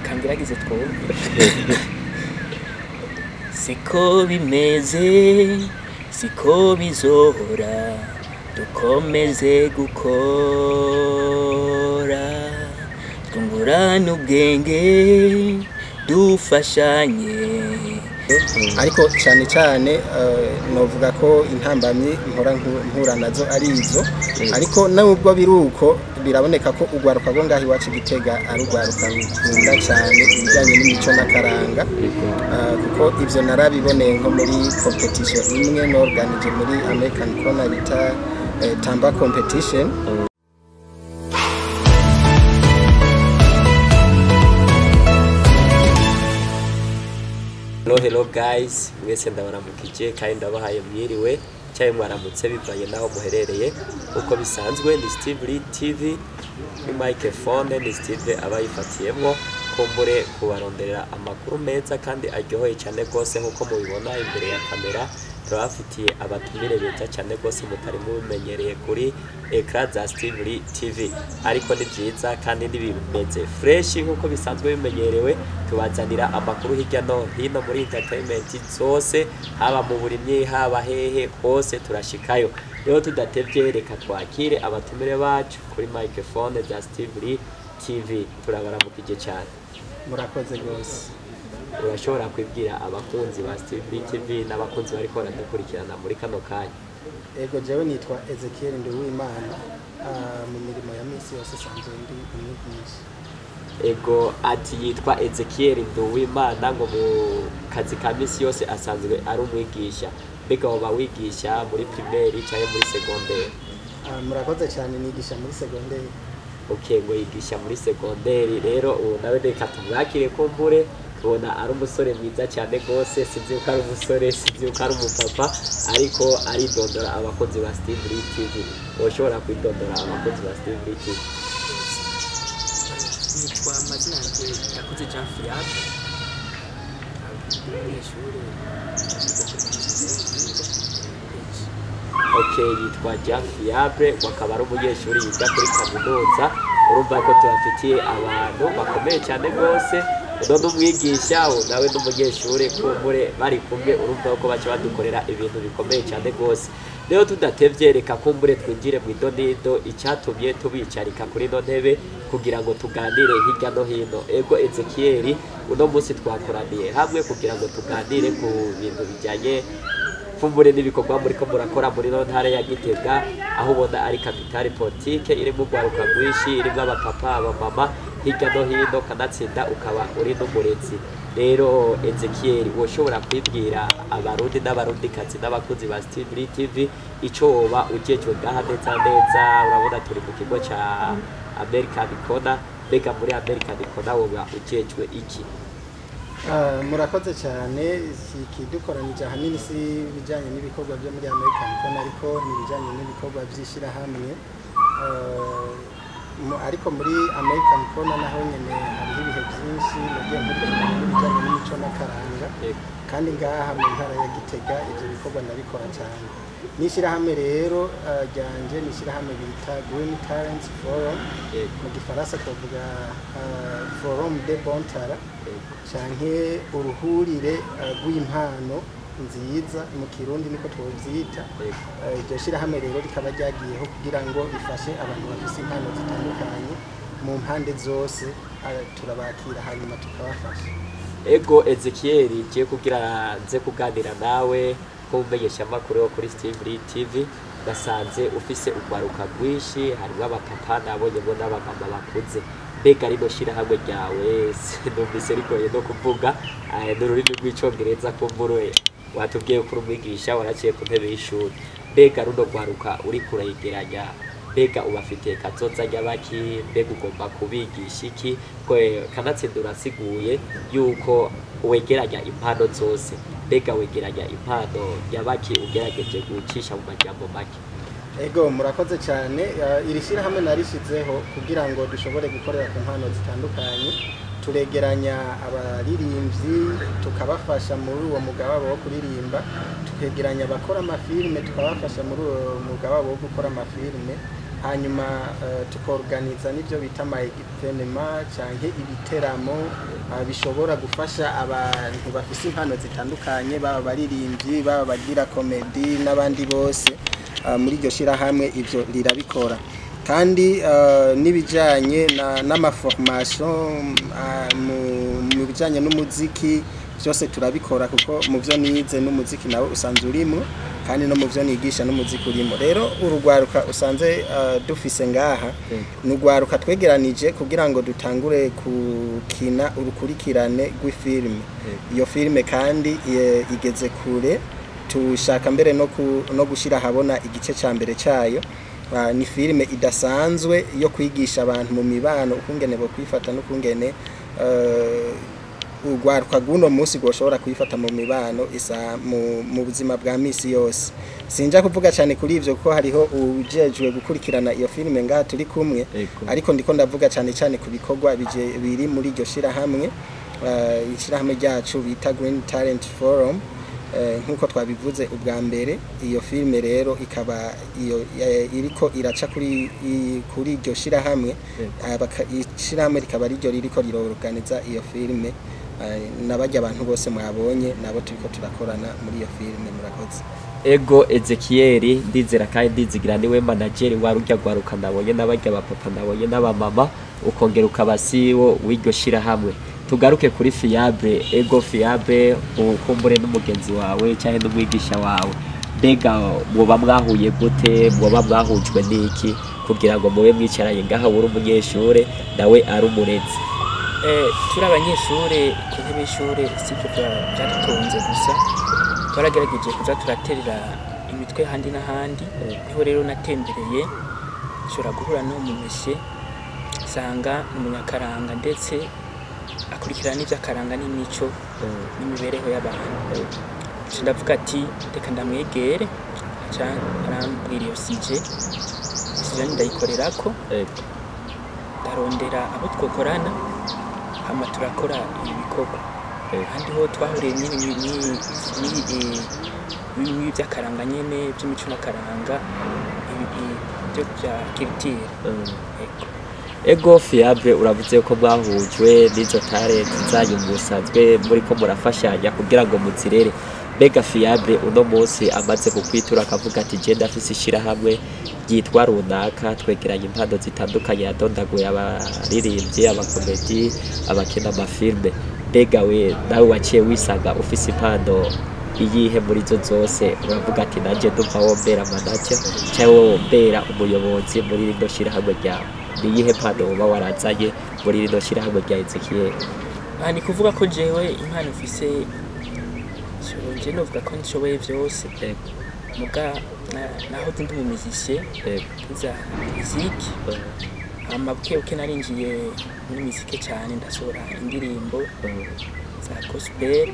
kangerageze twumve. Siko bimeze siko bizohora dukomeze gukora twungurana ubwenge dufashanye. Ariko cyane cyane novuga ko intambamye mpura nazo ari izo, ariko nubwo biruko biraboneka ko ugwaruka go ngahi wacu Igitega ari ugwaruka rukunda cyane ibijyanye n'imico n'akaranga, kuko ivyo narabiboneye nko muri competition imwe n'organije muri American Corner bita Tamba competition. Hello guys, mwese ndabaramukije kandi ndabahaye mwiriwe cyaye mwaramutse bivanye naho muherereye. Uko bisanzwe ni Steve TV, ni microphone ni Steve abayifatiyemo kumbure kubaronderera amakuru meza kandi aryohoye cyane gose nkuko mubibona imbere ya kamera. Turafitiye abatumire beza cyane gose mutari mubimenyereye kuri ekran za Steve TV, ariko ni byiza kandi nibimeze fresh nkuko bisanzwe bimenyerewe. Tubazanira amakuru hirya no hino muri entertainment zose, haba mu burimyi haba hehe hose turashikayo. Rero tudatevye reka twakire abatumire bacu kuri microphone za Steve TV. Turabaramukije cyane. Murakoze gose. Urashobora kwibwira abakunzi ba Steve TV n'abakunzi bari ko baradukurikirana muri kano kanya? Ego jewe nitwa Ezekiel Nduwimana, mu mirimo ya misi yose sanzwe ndi umwigisha. Ego ati yitwa Ezekiel Nduwimana ngo mu kazi ka misi yose asanzwe ari umwigisha. Mbega woba wigisha muri primaire cyangwa muri secondaire? Murakoze cyane nigisha muri secondaire. Okay, ngo yigisha muri secondaire. Rero ubu nawe reka tumwakire kumbure tubona ari umusore mwiza cyane gose, sinzi uko ari umusore, sinzi uko ari umupapa, ariko ari dondora abakozi ba Steve TV. Ushobora kwidondora abakozi ba Steve TV? Nitwa amazina yanjye yakoze Jean Fiable, umunyeshuri. Okay, yitwa Jean Fiable, wakaba ari umunyeshuri yiga kuri kaminuza. Urumva ko tubafitiye abantu bakomeye cyane gose, none umwigisha nawe n'umunyeshuri kumbure bari kumwe. Urumva ko baca badukorera ibintu bikomeye cyane gose. Rero tudatevye reka kumbure twinjire mu idonido icyatumye tubicarika kuri no ntebe kugira ngo tuganire hirya no hino. Ego Ezekiel, uno munsi twakoraniye hamwe kugira ngo tuganire ku bintu bijyanye kumbure n'ibikorwa muri ko murakora muri no ntara ya Gitega, aho ubona ari capitale politique irimo ugwaruka rwinshi, irimo abapapa abamama hirya no hino, kanatsinda ukaba uri n'umurezi. Rero Ezekiel, woshobora kwibwira abarundi n'abarundikazi n'abakunzi ba Steve TV ico woba ujejwe ngaha neza neza? Urabona turi mu kigo ca American Corner, mbega muri American Corner woba ujejwe iki? Murakoze cyane. Ikidukoranije ahanini si bijyanye n'ibikorwa byo muri American Corner, ariko ni bijyanye n'ibikorwa by'ishyira hamwe. Ariko muri American Corner naho nyene hari ibihe byinshi nagiye muri bijyanye n'imico n'akaranga, kandi ngaha mu ntara ya Gitega ibyo bikorwa nabikora cyane. Nishyira hamwe rero ryanje nishyira hamwe bita Green Currents Forum, mu gifaransa tuvuga Forum de Bontara, canke uruhurire rw'impano nziza mu Kirundi niko tuvyita. Iryo shira hamwe rero rikaba ryagiyeho kugira ngo bifashe abantu bafise impano zitandukanye mu mpande zose, turabakira hanyuma tukabafasha. Ego Ezekiel, je kugira nze kuganira nawe kumenyesha amakuru yo kuri Steve TV, basanze ufise ugwaruka rwinshi, harimo abapapa nabonye bo n'abamama bakuze. Mbega rino shira hamwe ryawe numvise rigoye no kuvuga n'ururimi rw'icongereza kumbure watubwiye ko umwigisha waraciye ku ntebe y'ishuri. Mbega runo gwaruka uri kurayigeranya, mbega ubafite kazoza ry'abaki? Mbega ugomba kubigisha iki? Kanatsinda urasiguye yuko wegeranya impano zose. Mbega wegeranya impano y'abaki ugerageje gucisha mu majambo make? Ego murakoze cyane. Iri shira hamwe narishizeho kugira ngo dushobore gukorera ku mpano zitandukanye. Turegeranya abaririmbyi tukabafasha muri uwo mugabo wo kuririmba, tukegeranya abakora amafilme tukabafasha muri uwo mugabo wo gukora amafilme, hanyuma tukorganiza n'ibyo bita ama evenema canke ibiteramo bishobora gufasha abantu bafise impano zitandukanye, baba baririmbyi, baba bagira komedi n'abandi bose. Muri iryo shirahamwe ivyo rirabikora, kandi n'ibijanye n'amaformation mu bijanye n'umuziki byose turabikora, kuko mu byo nize n'umuziki nawe usanzwe urimo, kandi no mu byo nigisha n'umuziki urimo. Rero urugwaruka usanze dufise ngaha n'urwaruka twegeranije kugira ngo dutangure kukina urukurikirane rw'ifilme. Iyo filme kandi igeze kure, tushaka mbere no gushira habona igice ca mbere cayo. Ni filme idasanzwe yo kwigisha abantu mu mibano ukungene bo kwifata no kungene urwaruka guno munsi goshobora kwifata mu mibano isa mu buzima bwa misi yose. Sinja kuvuga cyane kuri ivyo ko hariho ujejwe gukurikirana iyo filme ngaha turi kumwe, ariko ndiko ndavuga cyane cyane ku bikorwa biri muri iryo shirahamwe, ishirahamwe ryacu bita Green Talent Forum. Nkuko twabivuze ubwa mbere, iyo filme rero ikaba iriko iraca kuri iryo shirahamwe, ishirahamwe rikaba riryo ririko riroganiza iyo filme. Nabajya abantu bose mwabonye nabo turiko turakorana muri iyo filme. Murakoze. Ego Ezekiel, ndizera kandi ndizigira niwe manager warujya gwaruka nabonye n'abajya bapapa nabonye n'abamama, ukongera ukabasiwo w'iryo shirahamwe. Tugaruke kuri Fiable. Ego Fiable, ukumbure n'umugenzi wawe cyane n'umwigisha wawe, mbega muba mwahuye gute, muba mwahujwe n'iki kugira ngo mube mwicaranye ngaha uri umunyeshure nawe ari umurezi? Turi abanyeshure ku ntebe y'ishure, sivyo byadutonze gusa, twaragerageje kuza turaterera imitwe handi n'ahandi. Niho rero natembereye nshobora guhura n'umumeshe sanga umunyakaranga, ndetse akurikirana n'ivy'akaranga n'imico n'imibereho y'abantu. Ndavuga ati reka ndamwegere, arambwira iyo sije ndayikorerako, ndarondera abo twokorana, hama turakora ibikorwa. Kandi ho twahuriye nyine by'akaranga nyene by'imico n'akaranga, byo bya culture. Ego Fiable, uravuze ko mwahujwe n'izo talent zanyu musanzwe muri ko murafashanya kugira ngo muzirere. Mbega Fiable, uno munsi amaze kukwitura akavuga ati je ndafise ishirahamwe ryitwa runaka, twegeranye impano zitandukanye, yadondaguye abaririmbyi, abakomedi, abakina amafilme. Mbega we nawe waciye wisanga ufise impano iyihe muri zo zose? Uravuga ati nanje ndumva wombera manager cyangwa wombera umuyobozi muri rino shirahamwe ryawe? Niyihe mpano uba warazanye muri rino shirahamwe rya Ezekiel? Ni kuvuga ko jewe impano mfise, nje novuga ko nshoboye vyose. Muga naho ndi umuziki, nza muziki, buke narinjiye muri muziki cyane, ndasohora indirimbo za gospel.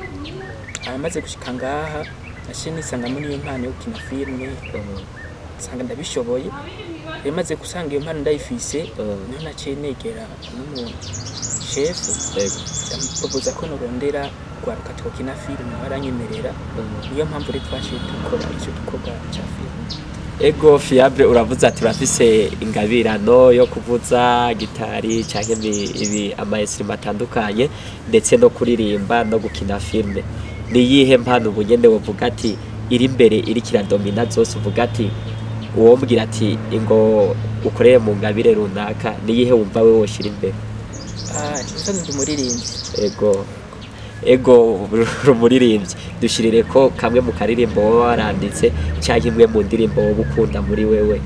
Amaze gushika ngaha nashe nisanga muri iyo mpano yo gukina filme, nsanga ndabishoboye. Maze gusanga iyo mpano ndayifise, niho naciye negera n'umuntu chef, ndamupropoza ko norondera gwaruka twokina filme, baranyemerera. Niyo mpamvu rero twashiye dukora icyo gikorwa cya filme. Ego Fiable, uravuze ati urafise ingabirano yo kuvuza gitari cyangwa ibi ama-instrument atandukanye, ndetse no kuririmba no gukina filme. Niyihe mpano ubugende wovuga ati iri imbere iri kiradomina zose, uvuga ati uwombwira ati ingo ukoreye mu ngabire runaka, niyihe wumva we woshira imbere? Nsanzwe umuririmbyi. Ego rumuririmbyi, dushirire ko kamwe mu karirimbo wowe waranditse cyangwa imwe mu ndirimbo wowe ukunda muri wewe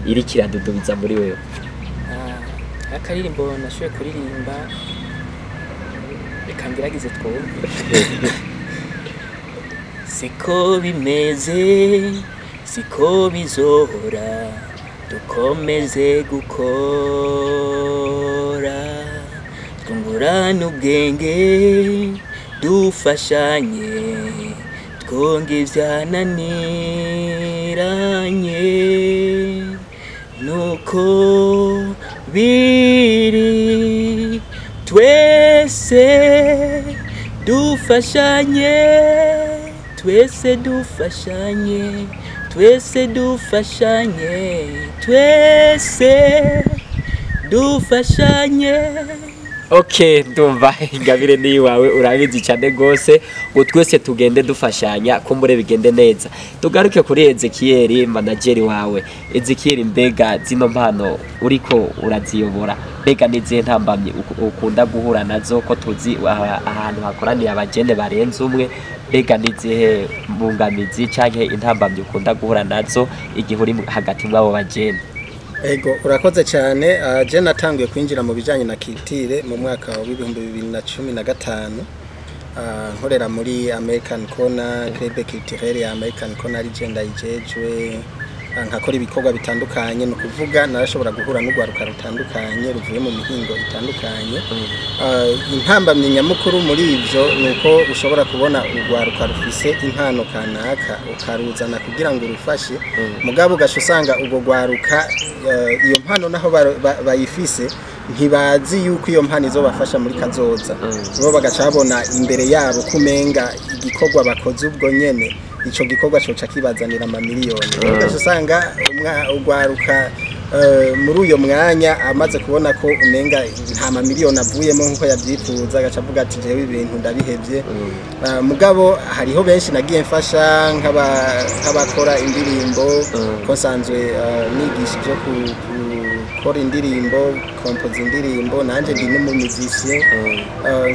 iri kiradudubiza muri wewe. Akaririmbo nashoboye kuririmba, reka ngeragize twumve. Siko bimeze, siko bizohora, dukomeze gukora, twungurane ubwenge, dufashanye, twonge ivyananiranye. Nuko biri twese dufashanye, twese dufashanye, twese dufashanye, twese dufashanye. Okay, ndumva ingabire ni wawe urabizi cyane gose ngo twese tugende dufashanya kumbure bigende neza. Tugaruke kuri Ezekiel manager wawe. Ezekiel, mbega zino mpano uriko uraziyobora, mbega nizihe ntambamye ukunda guhura nazo ko tuzi ahantu hakoraniye abagende barenze umwe, mbega nizihe mbungamizi canke intambamye ukunda guhura nazo igihe uri hagati mw'abo bagende? Ego, urakoze cyane. Je natanguye kwinjira mu bijanye na kitire mu mwaka wa 2015 nkorera muri American Corner Club Culturel ya American Corner Legend ijejwe nkakora ibikorwa bitandukanye, no kuvuga narashobora guhura n'ugwaruka rutandukanye ruvuye mu mihingo itandukanye. Intambamye nyamukuru muri ivyo nuko ushobora kubona ugwaruka rufise impano kanaka ukaruzana kugira ngo urufashe, mugabo gashusanga ugo gwaruka iyo mpano naho bayifise ntibazi yuko iyo mpano izobafasha muri kazoza, bo bagacabona imbere yabo kumenga igikorwa bakoze ubwo nyene ico gikorwa coca kibazanira amamiliyoni. Ugasanga ugwaruka muri uyo mwanya amaze kubona ko umenga nta mamiliyoni avuyemo nkuko yavyifuza, agacavuga ati jewe ibintu ndabihevye. Mugabo hariho benshi nagiye mfasha nk'abakora indirimbo, ko nsanzwe nigisha ivyo gukora indirimbo, kompoza indirimbo, nanje ndi n'umumuzisye.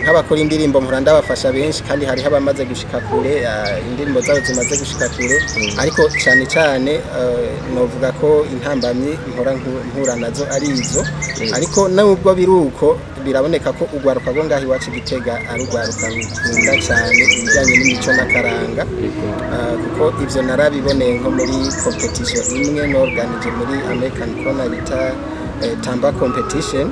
Nk'abakora indirimbo mpora ndabafasha benshi, kandi hariho abamaze gushika kure, indirimbo zabo zimaze gushika kure. Ariko cyane cyane novuga ko intambamye mpura nazo ari izo. Ariko nubwo biruko biraboneka ko ugwaruka go ngahi wacu Igitega ari ugwaruka rukunda cyane ibijyanye n'imico n'akaranga, kuko ivyo narabiboneye nko muri competition imwe n'organije muri American Corner bita Tamba competition,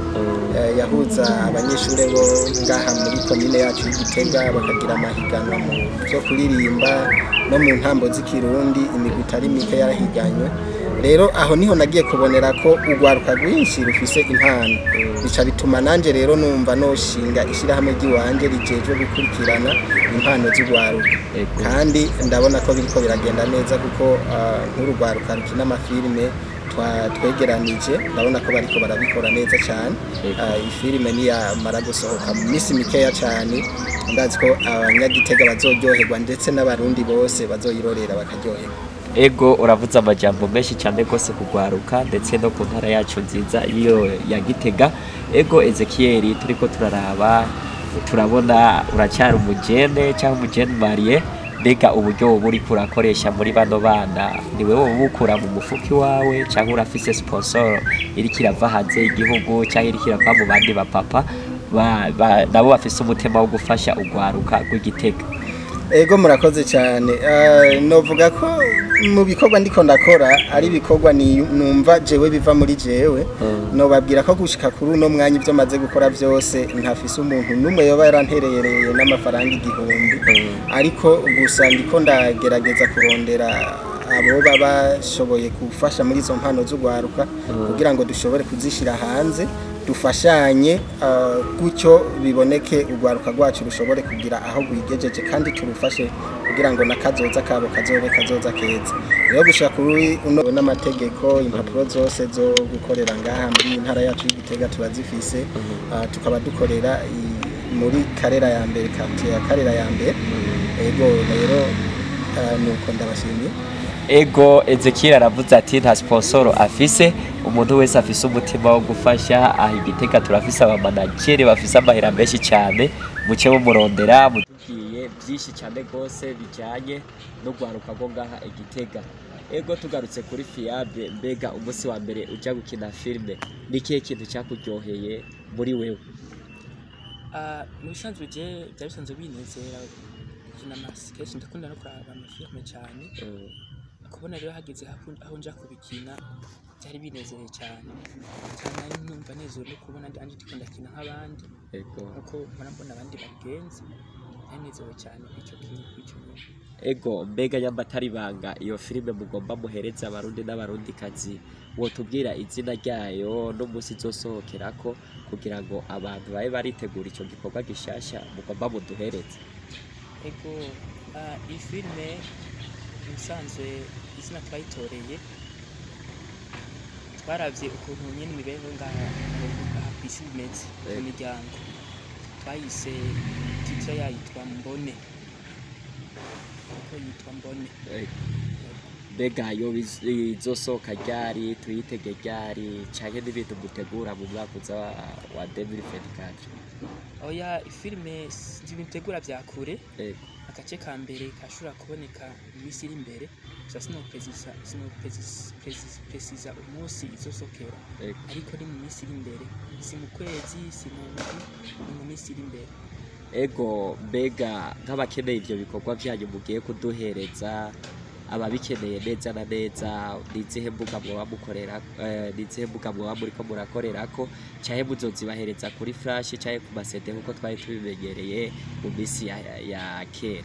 yahuza abanyeshure bo ngaha muri commune yacu y'Igitega, bakagira amahiganwa mu byo kuririmba no mu ntambo z'ikirundi, imigwi itari mike yarahiganywe. Rero aho niho nagiye kubonera ko ugwaruka rwinshi rufise impano, bica bituma nanje rero numva noshinga ishirahamwe ry'iwanje rijejwe gukurikirana impano z'ugwaruka. Kandi ndabona ko biriko biragenda neza, kuko nk'urugwaruka rukina amafilime twegeranije, ndabona ko bariko barabikora neza cyane. Ifilime ni yamara gusohoka mu minsi mikeya cyane, ndazi ko abanyagitega bazoryoherwa ndetse n'abarundi bose bazoyirorera bakaryoherwa. Ego, uravuze amajambo menshi cyane gose kugwaruka ndetse no ku ntara yacu nziza iyo ya Gitega. Ego Ezekiel, turiko turabona uracyari umugende cyangwa umugende mariye, mbega uburyo buri kurakoresha muri bano bana ni wewe ubukura mu mufuki wawe cyangwa urafise sponsor iri kirava hanze igihugu cyangwa iri kirava mu bandi bapapa nabo bafise umutima wo gufasha ugwaruka rw'Igitega? Ego, murakoze cyane. Novuga ko mu bikorwa ndiko ndakora ari ibikorwa numva jewe biva muri jewe. Nobabwira ko gushika kuri uno mwanya ivyo maze gukora byose ntafise umuntu numwe yoba yaranterereye n'amafaranga 1000, ariko gusa ndiko ndagerageza kurondera abo bashoboye gufasha muri izo mpano z'ugwaruka kugira ngo dushobore kuzishira hanze, dufashanye gutyo biboneke ugwaruka rwacu rushobore kugira aho rwigejeje, kandi turufashe kugira ngo nakazoza kabo kazoza keza. Rero gushaka kuri uno n'amategeko, impapuro zose zo gukorera ngaha muri intara yacu y'Igitega turazifise, tukaba dukorera muri karera ya mbere, quartier ya karera ya mbere. Ego rero nuko ndabashimiye. Ego, Ezekiel aravuze ati nta sponsor afise, umuntu wese afise umutima wo gufasha. Igitega turafise abamanageri bafise amahera menshi cyane, muce bo murondera mutubwiye byinshi cyane gose bijanye no gwaruka go ngaha Igitega. Ego, tugarutse kuri Fiable, mbega umunsi wa mbere uja gukina filme nikihe kintu cyakuryoheye muri wewe? Mu bisanzwe je byabisanzwe binezera gukina amasketch, ndakunda no kuraba amafilme cyane. Kubona rero hageze aho nja kubikina byari binezereye cyane, kandi numva nezerewe no kubona andi ndikunda kina nk'abandi. Kuko mbona abandi bagenzi nezerewe cyane icyo kintu. Ego, mbega yamba atari banga iyo filime mugomba muhereza abarundi n'abarundikazi, wotubwira izina ryayo no musi zosohokerako kugira ngo abantu babe baritegura ico gikorwa gishasha mugomba muduhereze? Ego, iyi filime ubusanzwe izina twayitoreye twaravye ukuntu nyene imibereho ngaha kw'isi bimeze mu miryango, twayise titre yayitwa Mbone, kuko yitwa Mbone. Mbega yo izosohoka ryari, tuyitege ryari canke n'ibintu mutegura mu mwaka uza wa 2024? Oya, filime zibitegura vya kure, agace ka mbere kashobora kuboneka mu minsi iri imbere, gusa sinoprecisa umunsi izosokera, ariko ni mu minsi iri imbere, si mu kwezi, si mu ndwi, ni mu minsi iri imbere. Ego, mbega nk'abakeneye ivyo bikorwa vyanyu mugiye kuduhereza, ababikeneye neza na neza, nizihe mbuga mwoba mukorera, nizihe mbuga mwoba muriko murakorerako, canke muzozibahereza kuri flash canke ku masede nkuko twari tubimenyereye mu misi ya kera?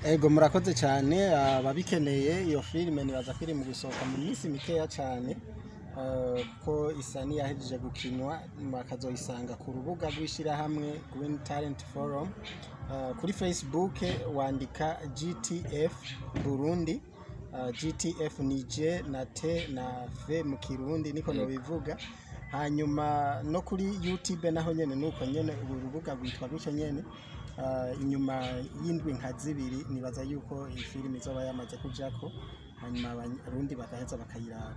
Ego, murakoze cyane. Ababikeneye iyo filime nibaza ko iri mu gusohoka mu minsi mikeya cyane, ko isa niyahejeje gukinwa, bakazoyisanga ku rubuga rw'ishirahamwe Green Talent Forum. Kuri Facebook wandika GTF Burundi, GTF ni J na T na F mu Kirundi niko no bivuga. Hanyuma no kuri YouTube naho nyene nuko nyene urubuga rwitwa gutyo nyene. Inyuma y'indwi nka zibiri nibaza yuko iyi filime izoba yamaze kujako, hanyuma abarundi bagaheza bakayiraba.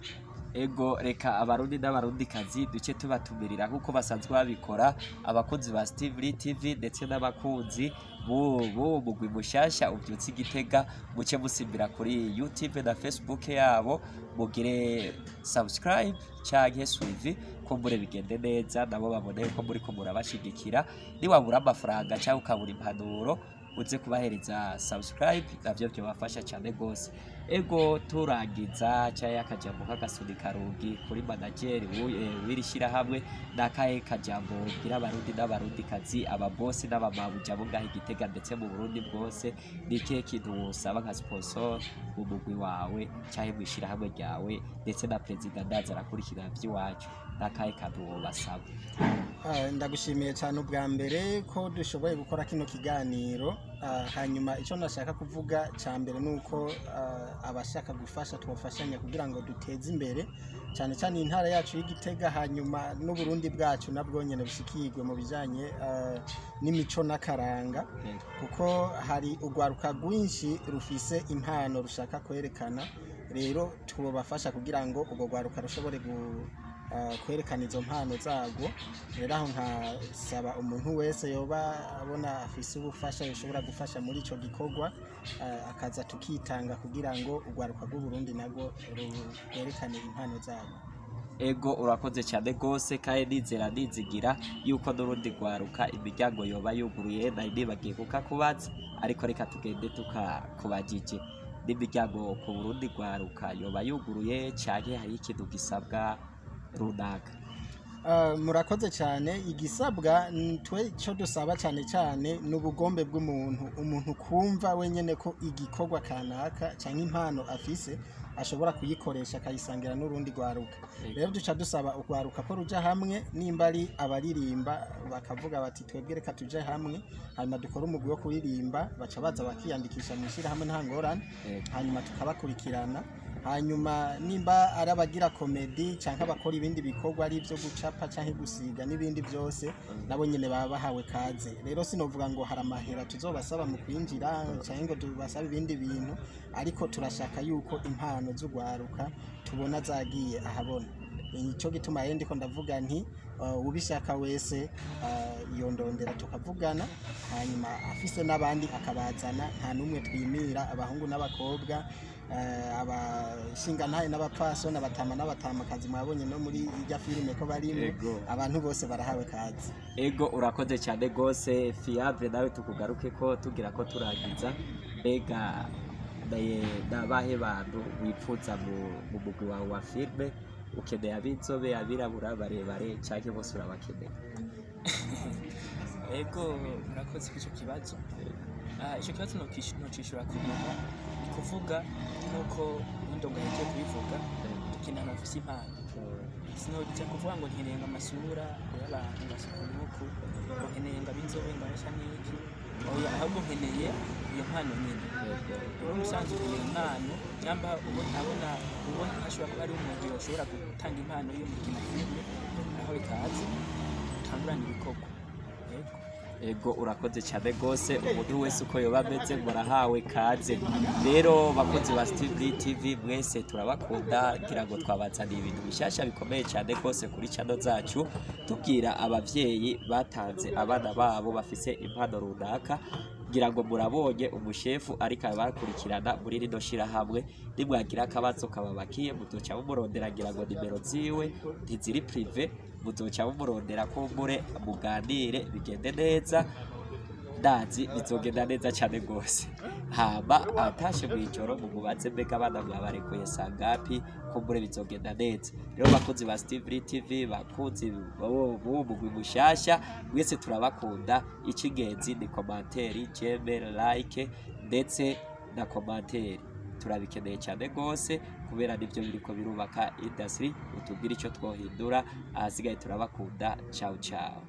Ego, reka abarundi n'abarundikazi duce tubatumirira kuko basanzwe babikora, abakunzi ba Steve TV ndetse n'abakunzi bo mugwi mushasha uvyutse Igitega, muce musimbira kuri YouTube na Facebook yabo, mugire subscribe canke suivi ko muri bigende neza, nabo babone ko muri ko murabashigikira. Niwabura amafaranga cyangwa ukabura impanuro, uze kubahereza subscribe, navyo byobafasha cyane gose. Ego, turangiza cyaya akajambo k'agasunika rugi kuri manager wirishira hamwe nakaye kajambo gira abarundi n'abarundikazi, ababosi n'abamabuja bo ngaho Igitega ndetse mu Burundi bwose, n'ikihe kintu usaba nka sponsor mu mugwi wawe cyangwa mwishira hamwe ryawe, ndetse na president ndaza arakurikira vy'iwacu, nakaye kantu basaba? Ndagushimiye cyane ubwa mbere ko dushoboye gukora kino kiganiro. Hanyuma icyo nashaka kuvuga cya mbere nuko abashaka gufasha twafashanya kugira ngo duteze imbere cyane cyane intara yacu y'Igitega, hanyuma n'Uburundi bwacu nabwo nyene bushikirwe mu bijanye n'imico n'akaranga, kuko hari urwaruka rwinshi rufise impano rushaka kwerekana. Rero tubafasha kugira ngo ubwo rwaruka rushobore kwerekana izo mpano zago. Rero aho nkasaba umuntu wese yoba abona afise ubufasha yoshobora gufasha muri ico gikorwa, akaza tukitanga kugira ngo urwaruka rw'Uburundi nago rwerekane impano zago. Ego, urakoze cyane gose, kandi nizera nizigira yuko n'urundi rwaruka imiryango yoba yuguruye, nibagiye kukakubaza, ariko reka tugende tukakubajije n'imiryango ku Burundi rwaruka yoba yuguruye canke hari ikintu gisabwa runaka? Murakoze cyane. Igisabwa twe cyo dusaba cyane cyane n'ubugombe bw'umuntu, umuntu kumva wenyene ko igikorwa kanaka cyangwa impano afise ashobora kuyikoresha akayisangira n'urundi rwaruka. Rero duca dusaba urwaruka ko ruja hamwe, nimba ari abaririmba bakavuga bati twebwe reka tuje hamwe, hanyuma dukora umugwi wo kuririmba, baca baza bakiyandikisha mu shira hamwe nta ngorane, hanyuma tukabakurikirana. Hanyuma nimba ari abagira komedi canke abakora ibindi bikorwa ari byo gucapa canke gusiga n'ibindi byose, nabo nyene baba bahawe kaze. Rero sinovuga ngo hari amahera tuzobasaba mu kwinjira canke ngo tubasaba ibindi bintu, ariko turashaka yuko impano z'urwaruka tubona zagiye ahabona. Nico gituma ndiko ndavuga nti ubishaka wese yondondera tukavugana, hanyuma afise n'abandi akabazana, nta numwe twimira, abahungu n'abakobwa, abashinga ntaye n'abapfaso n'abatama n'abatamakazi mwabonye no muri irya filime ko barimo, abantu bose barahawe kazi. Ego, urakoze cyane gose Fiable, nawe tukugaruke ko tugira ko turangiza. Mbega nabahe bantu wipfuza mu mugwi wawe wa filime? Ukeneye abinzobe, abirabura, barebare canke bose urabakeneye? Ego, murakoze k'ico kibazo. Ico kibazo nocishura kumuntu ni kuvuga nuko ndongo yagiye kubivuga, dukeneye abafise impano. Sinojya kuvuga ngo nkeneye amasura y'abantu basukunuku, ngo nkeneye abinzobe, ngo abasha n'iki. oya ahubwo nkeneye iyo mpano nyine rero umusanzu iyo mpano nyamba abona hashobora kuba ari umuntu yoshobora gutanga impano yo mu filime aho ikaze tangurana ibikorwa ego urakoze cyane gose umuntu wese uko yoba ameze murahawe kaze rero bakozi ba Steve TV mwese turabakunda ngira ngo twabazaniye ibintu bishasha bikomeye cyane gose kuri channel zacu tubwira abavyeyi batanze abana babo bafise impano runaka ngira ngo murabonye umushefu ariko abakurikirana muri rino shira hamwe nimwagira akabazo kababakiye muzoca mumurondera ngira ngo nimero ziwe ntiziri prive muzoca mumurondera ko mure muganire bigende neza ndazi bizogenda neza cyane gose hama atashe mwijoro mubaze mbega abana mwabarekuye sangapi ko mure bizogenda neza rero bakozi ba Steve TV bakunzi mugwi mushasha mwese turabakunda icingenzi ni commentaire jeme like ndetse na commentaire turabikeneye cyane gose kubera nivyo biriko birubaka industry utubwira ico twohindura ahasigaye turabakunda ciao ciao